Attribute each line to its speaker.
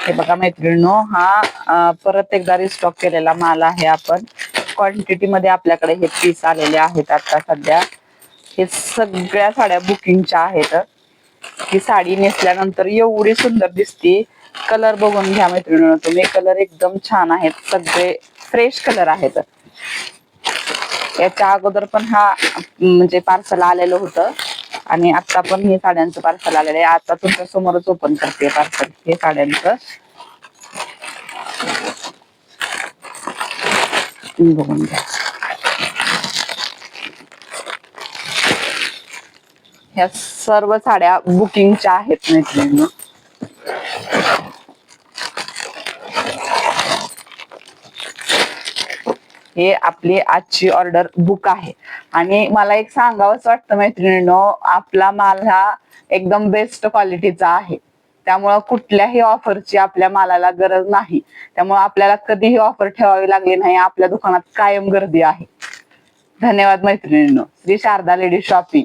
Speaker 1: हे बघा मैत्रिणींनो, हा परत एकदा रिस्टॉक केलेला माल आहे. आपण क्वांटिटी मध्ये आपल्याकडे हे पीस आलेले आहेत. आता सध्या हे सगळ्या साड्या बुकिंगच्या आहेत. ही साडी नेसल्यानंतर एवढी सुंदर दिसते. कलर बघून घ्या मैत्रिणींनो तुम्ही, कलर एकदम छान आहेत, सगळे फ्रेश कलर आहेत. याच्या अगोदर पण हा म्हणजे पार्सल आलेलं होतं आणि आता पण हे साड्यांचं पार्सल आलेलं आहे. आता तुमच्या समोरच ओपन करते पार्सल हे साड्यांचं. बघून घ्या, ह्या सर्व साड्या बुकिंगच्या आहेत मैत्रिणींनो. हे आपली आजची ऑर्डर बुक आहे. आणि मला एक सांगावंच वाटतं मैत्रिणींनो, आपला माल हा एकदम बेस्ट क्वालिटीचा आहे. त्यामुळं कुठल्याही ऑफरची आपल्या मालाला गरज नाही. त्यामुळे आपल्याला कधीही ऑफर ठेवावी लागली नाही. आपल्या दुकानात कायम गर्दी आहे. धन्यवाद मैत्रिणींनो. Shri Sharada ladies shopping.